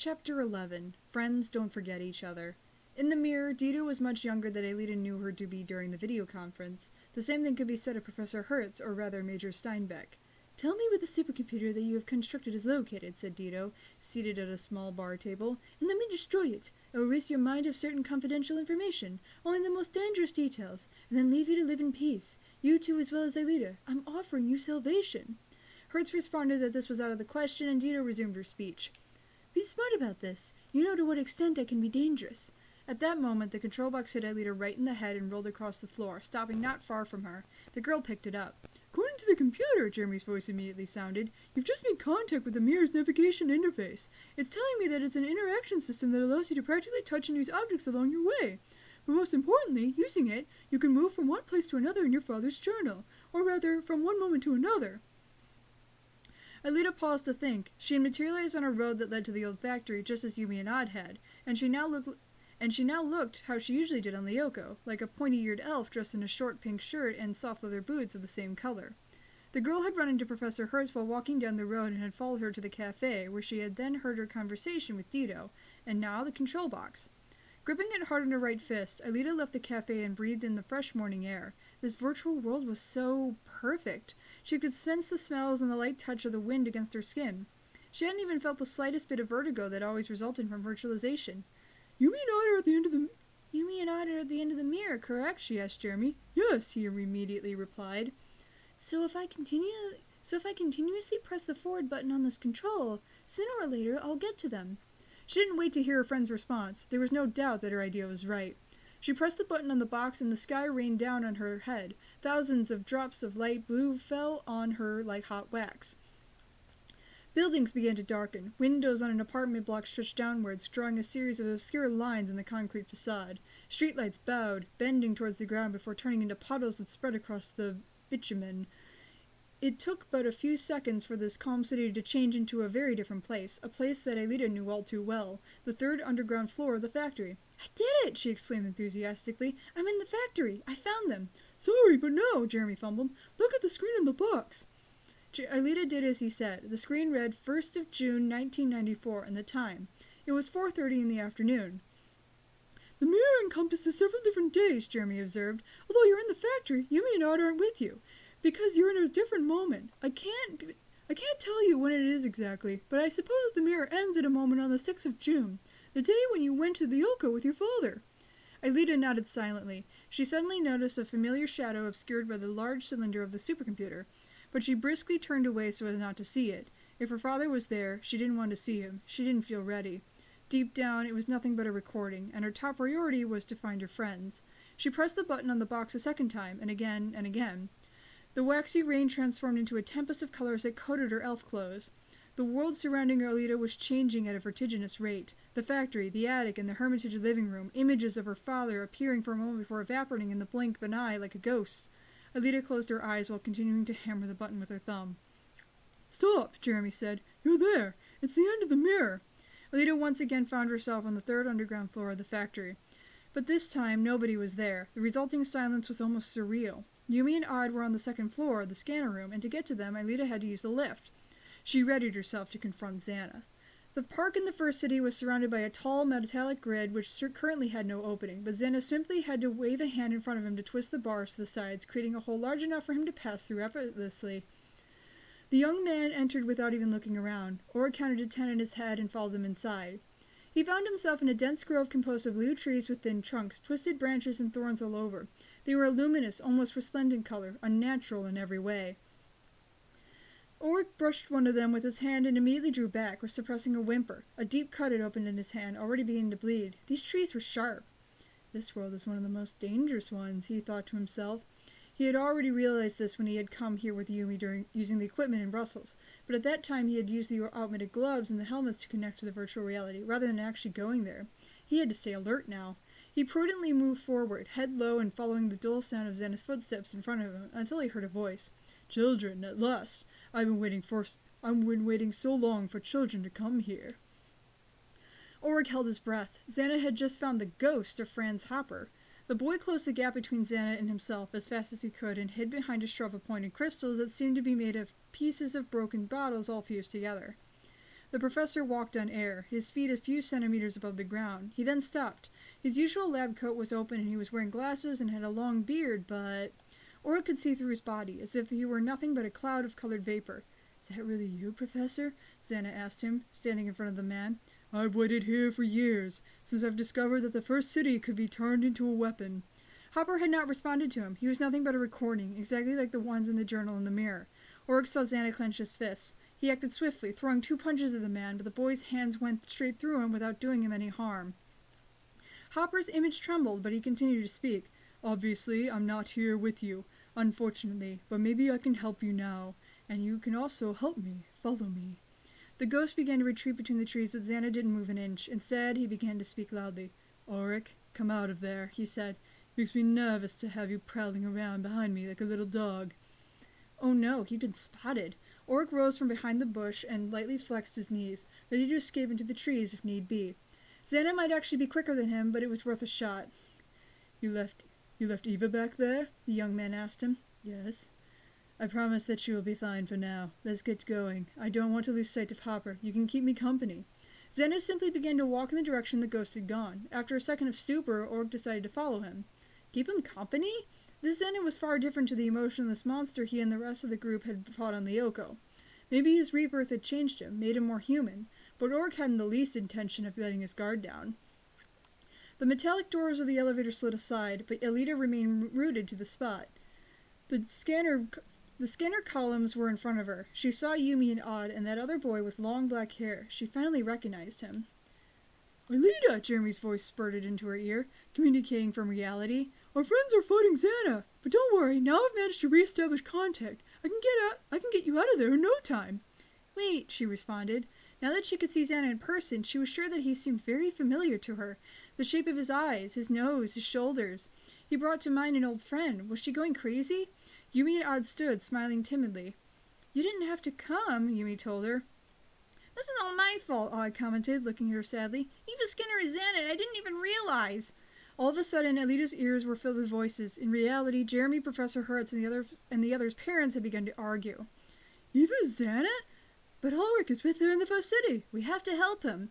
Chapter 11. Friends Don't Forget Each Other. In the mirror, Dido was much younger than Aelita knew her to be during the video conference. The same thing could be said of Professor Hertz, or rather Major Steinbeck. "Tell me where the supercomputer that you have constructed is located," said Dido, seated at a small bar table, "and let me destroy it. I will erase your mind of certain confidential information, only the most dangerous details, and then leave you to live in peace. You two as well as Aelita. I'm offering you salvation." Hertz responded that this was out of the question, and Dido resumed her speech. "Be smart about this. You know to what extent I can be dangerous." At that moment, the control box hit Aelita right in the head and rolled across the floor, stopping not far from her. The girl picked it up. "According to the computer," Jeremy's voice immediately sounded, "you've just made contact with the mirror's navigation interface. It's telling me that it's an interaction system that allows you to practically touch and use objects along your way. But most importantly, using it, you can move from one place to another in your father's journal, or rather, from one moment to another." Aelita paused to think. She had materialized on a road that led to the old factory, just as Yumi and Odd had, and she now looked how she usually did on Lyoko, like a pointy-eared elf dressed in a short pink shirt and soft leather boots of the same color. The girl had run into Professor Hertz while walking down the road and had followed her to the cafe, where she had then heard her conversation with Dido, and now the control box. Gripping it hard in her right fist, Aelita left the cafe and breathed in the fresh morning air. This virtual world was so perfect. She could sense the smells and the light touch of the wind against her skin. She hadn't even felt the slightest bit of vertigo that always resulted from virtualization. "Yumi and I are at the end of the mirror, correct?" she asked Jeremy. "Yes," he immediately replied. So if I continuously press the forward button on this control, sooner or later I'll get to them." She didn't wait to hear her friend's response. There was no doubt that her idea was right. She pressed the button on the box and the sky rained down on her head. Thousands of drops of light blue fell on her like hot wax. Buildings began to darken. Windows on an apartment block stretched downwards, drawing a series of obscure lines in the concrete facade. Streetlights bowed, bending towards the ground before turning into puddles that spread across the bitumen. It took but a few seconds for this calm city to change into a very different place, a place that Aelita knew all too well, the third underground floor of the factory. "I did it!" she exclaimed enthusiastically. "I'm in the factory! I found them!" "Sorry, but no," Jeremy fumbled. "Look at the screen on the box." Aelita did as he said. The screen read 1st of June, 1994, and the time. It was 4:30 in the afternoon. "The mirror encompasses several different days," Jeremy observed. "Although you're in the factory, Yumi and Odd aren't with you, because you're in a different moment. I can't tell you when it is exactly, but I suppose the mirror ends at a moment on the 6th of June, the day when you went to the Lyoko with your father." Aelita nodded silently. She suddenly noticed a familiar shadow obscured by the large cylinder of the supercomputer, but she briskly turned away so as not to see it. If her father was there, she didn't want to see him. She didn't feel ready. Deep down, it was nothing but a recording, and her top priority was to find her friends. She pressed the button on the box a second time, and again and again. The waxy rain transformed into a tempest of colors that coated her elf clothes. The world surrounding Aelita was changing at a vertiginous rate. The factory, the attic, and the Hermitage living room, images of her father appearing for a moment before evaporating in the blink of an eye like a ghost. Aelita closed her eyes while continuing to hammer the button with her thumb. "Stop," Jeremy said. "You're there. It's the end of the mirror." Aelita once again found herself on the third underground floor of the factory. But this time, nobody was there. The resulting silence was almost surreal. Yumi and Odd were on the second floor, the scanner room, and to get to them, Aelita had to use the lift. She readied herself to confront Xana. The park in the first city was surrounded by a tall metallic grid which currently had no opening, but Xana simply had to wave a hand in front of him to twist the bars to the sides, creating a hole large enough for him to pass through effortlessly. The young man entered without even looking around. Org counted to 10 in his head and followed them inside. He found himself in a dense grove composed of blue trees with thin trunks, twisted branches and thorns all over. They were a luminous, almost resplendent color, unnatural in every way. Org brushed one of them with his hand and immediately drew back, suppressing a whimper. A deep cut had opened in his hand, already beginning to bleed. These trees were sharp. "This world is one of the most dangerous ones," he thought to himself. He had already realized this when he had come here with Yumi during using the equipment in Brussels, but at that time he had used the automated gloves and the helmets to connect to the virtual reality, rather than actually going there. He had to stay alert now. He prudently moved forward, head low and following the dull sound of Xana's footsteps in front of him, until he heard a voice. "Children, at last! I've been waiting so long for children to come here." Org held his breath. Xana had just found the ghost of Franz Hopper. The boy closed the gap between Xana and himself as fast as he could and hid behind a shrub of pointed crystals that seemed to be made of pieces of broken bottles all fused together. The professor walked on air, his feet a few centimeters above the ground. He then stopped. His usual lab coat was open and he was wearing glasses and had a long beard, but Auric could see through his body, as if he were nothing but a cloud of colored vapor. "Is that really you, Professor?" Xana asked him, standing in front of the man. "I've waited here for years, since I've discovered that the first city could be turned into a weapon." Hopper had not responded to him. He was nothing but a recording, exactly like the ones in the journal in the mirror. Auric saw Xana clench his fists. He acted swiftly, throwing 2 punches at the man, but the boy's hands went straight through him without doing him any harm. Hopper's image trembled, but he continued to speak. "Obviously, I'm not here with you, unfortunately, but maybe I can help you now. And you can also help me. Follow me." The ghost began to retreat between the trees, but Xana didn't move an inch. Instead, he began to speak loudly. "Auric, come out of there," he said. "Makes me nervous to have you prowling around behind me like a little dog." Oh no, he'd been spotted. Auric rose from behind the bush and lightly flexed his knees, ready to escape into the trees if need be. Xana might actually be quicker than him, but it was worth a shot. You left Eva back there?" the young man asked him. "Yes." "I promise that she will be fine for now. Let's get going. I don't want to lose sight of Hopper. You can keep me company." Xana simply began to walk in the direction the ghost had gone. After a second of stupor, Auric decided to follow him. Keep him company? This Xana was far different to the emotionless monster he and the rest of the group had fought on Lyoko. Maybe his rebirth had changed him, made him more human, but Auric hadn't the least intention of letting his guard down. The metallic doors of the elevator slid aside, but Alita remained rooted to the spot. The scanner columns were in front of her. She saw Yumi and Odd and that other boy with long black hair. She finally recognized him. "Alita!" Jeremy's voice spurted into her ear, communicating from reality. "Our friends are fighting Xana, but don't worry, now I've managed to re-establish contact. I can get you out of there in no time." "Wait," she responded. Now that she could see Xana in person, she was sure that he seemed very familiar to her. The shape of his eyes, his nose, his shoulders. He brought to mind an old friend. Was she going crazy? Yumi and Odd stood, smiling timidly. "You didn't have to come," Yumi told her. "This is all my fault," Odd commented, looking at her sadly. "Eva Skinner is Xana, and I didn't even realize." All of a sudden, Alita's ears were filled with voices. In reality, Jeremy, Professor Hertz, and the others' parents had begun to argue. "Eva is Xana? But Ulrich is with her in the first city. We have to help him."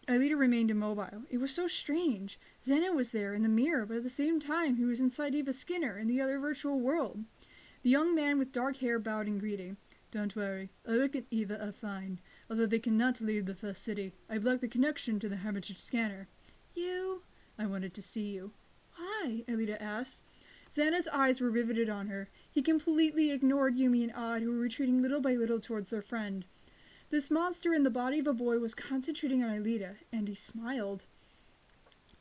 Alita remained immobile. It was so strange. Xana was there in the mirror, but at the same time he was inside Eva Skinner in the other virtual world. The young man with dark hair bowed in greeting. "Don't worry. Ulrich and Eva are fine, although they cannot leave the first city. I blocked the connection to the Hermitage scanner." "You?" "I wanted to see you." "Why?" Alita asked. Xana's eyes were riveted on her. He completely ignored Yumi and Odd, who were retreating little by little towards their friend. This monster in the body of a boy was concentrating on Alita, and he smiled.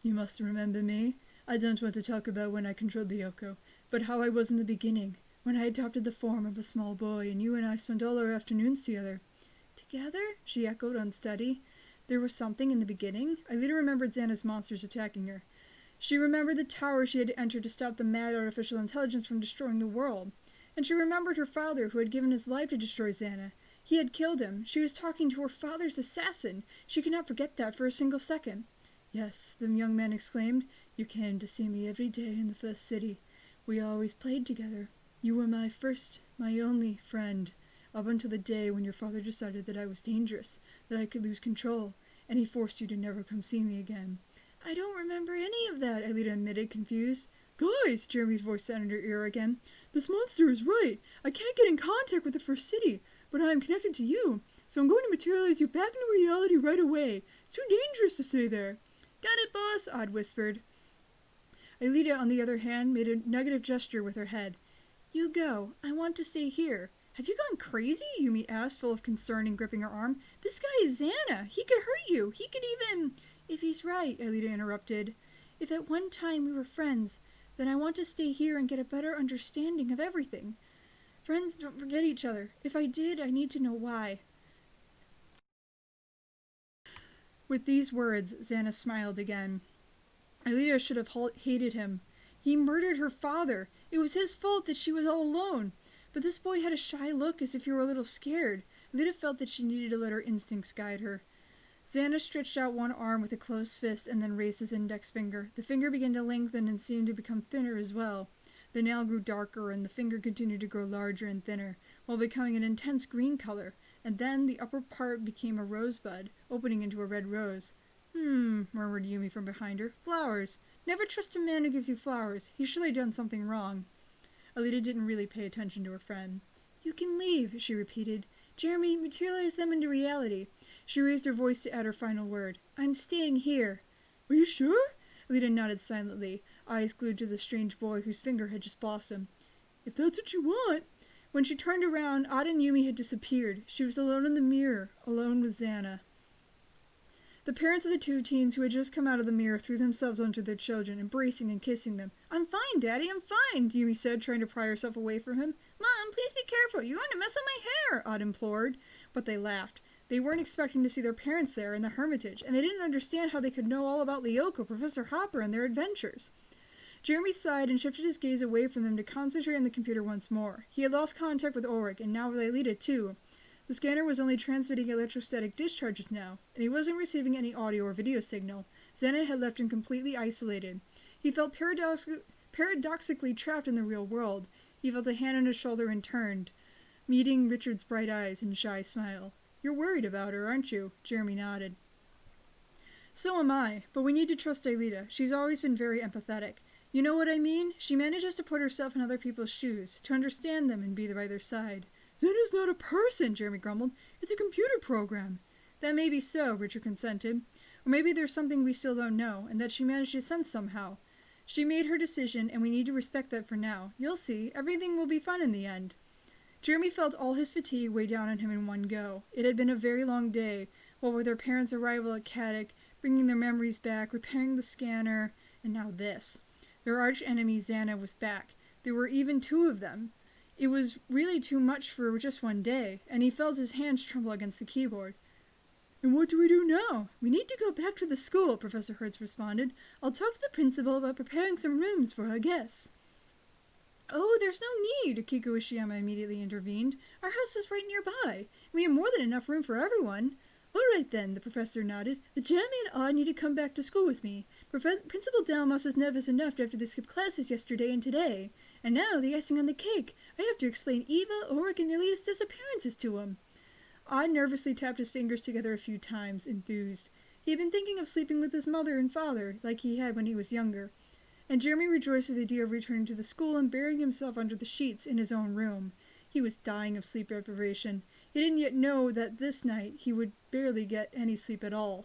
"You must remember me. I don't want to talk about when I controlled the Lyoko, but how I was in the beginning, when I adopted the form of a small boy, and you and I spent all our afternoons together." "Together?" she echoed, unsteady. There was something in the beginning? Alita remembered Xana's monsters attacking her. She remembered the tower she had to enter to stop the mad artificial intelligence from destroying the world. And she remembered her father, who had given his life to destroy Xana. He had killed him. She was talking to her father's assassin. She could not forget that for a single second. "Yes," the young man exclaimed. "You came to see me every day in the first city. We always played together. You were my first, my only friend, up until the day when your father decided that I was dangerous, that I could lose control, and he forced you to never come see me again." "I don't remember any of that," Alita admitted, confused. "Guys!" Jeremy's voice sounded in her ear again. "This monster is right. I can't get in contact with the first city, but I am connected to you, so I'm going to materialize you back into reality right away. It's too dangerous to stay there." "Got it, boss," Odd whispered. Alita, on the other hand, made a negative gesture with her head. "You go. I want to stay here." "Have you gone crazy?" Yumi asked, full of concern and gripping her arm. "This guy is Xana. He could hurt you. He could even—" "If he's right," Alita interrupted. "If at one time we were friends, then I want to stay here and get a better understanding of everything. Friends don't forget each other. If I did, I need to know why." With these words, Xana smiled again. Alita should have hated him. He murdered her father. It was his fault that she was all alone. But this boy had a shy look, as if he were a little scared. Alita felt that she needed to let her instincts guide her. Xana stretched out one arm with a closed fist and then raised his index finger. The finger began to lengthen and seemed to become thinner as well. The nail grew darker and the finger continued to grow larger and thinner, while becoming an intense green color, and then the upper part became a rosebud, opening into a red rose. Murmured Yumi from behind her. Flowers. Never trust a man who gives you flowers. He's surely done something wrong. Alita didn't really pay attention to her friend. You can leave, she repeated. Jeremy, materialize them into reality. She raised her voice to add her final word. I'm staying here. Are you sure? Alita nodded silently, eyes glued to the strange boy whose finger had just blossomed. If that's what you want. When she turned around, Odd and Yumi had disappeared. She was alone in the mirror, alone with Xana. The parents of the two teens who had just come out of the mirror threw themselves onto their children, embracing and kissing them. I'm fine, Daddy, I'm fine, Yumi said, trying to pry herself away from him. Mom, please be careful. You're going to mess up my hair, Odd implored. But they laughed. They weren't expecting to see their parents there in the Hermitage, and they didn't understand how they could know all about Lyoko, Professor Hopper, and their adventures. Jeremy sighed and shifted his gaze away from them to concentrate on the computer once more. He had lost contact with Ulrich, and now with Aelita, too. The scanner was only transmitting electrostatic discharges now, and he wasn't receiving any audio or video signal. Xana had left him completely isolated. He felt paradoxically trapped in the real world. He felt a hand on his shoulder and turned, meeting Richard's bright eyes and shy smile. You're worried about her, aren't you? Jeremy nodded. So am I, but we need to trust Aelita. She's always been very empathetic. You know what I mean? She manages to put herself in other people's shoes, to understand them and be by their side. Xana's not a person, Jeremy grumbled. It's a computer program. That may be so, Richard consented. Or maybe there's something we still don't know, and that she managed to sense somehow. She made her decision, and we need to respect that for now. You'll see, everything will be fun in the end. Jeremy felt all his fatigue weigh down on him in one go. It had been a very long day, what with their parents' arrival at Caddock, bringing their memories back, repairing the scanner, and now this. Their arch-enemy Xana was back. There were even two of them. It was really too much for just one day, and he felt his hands tremble against the keyboard. And what do we do now? We need to go back to the school, Professor Hertz responded. I'll talk to the principal about preparing some rooms for our guests. Oh, there's no need, Kiko Ishiyama immediately intervened. Our house is right nearby. We have more than enough room for everyone. All right, then, the professor nodded. The Jeremy and Odd need to come back to school with me. Principal Delmos is nervous enough after they skipped classes yesterday and today. And now, the icing on the cake. I have to explain Eva, Ulrich, and Alita's disappearances to him. Odd nervously tapped his fingers together a few times, enthused. He had been thinking of sleeping with his mother and father, like he had when he was younger. And Jeremy rejoiced at the idea of returning to the school and burying himself under the sheets in his own room. He was dying of sleep deprivation. He didn't yet know that this night he would barely get any sleep at all.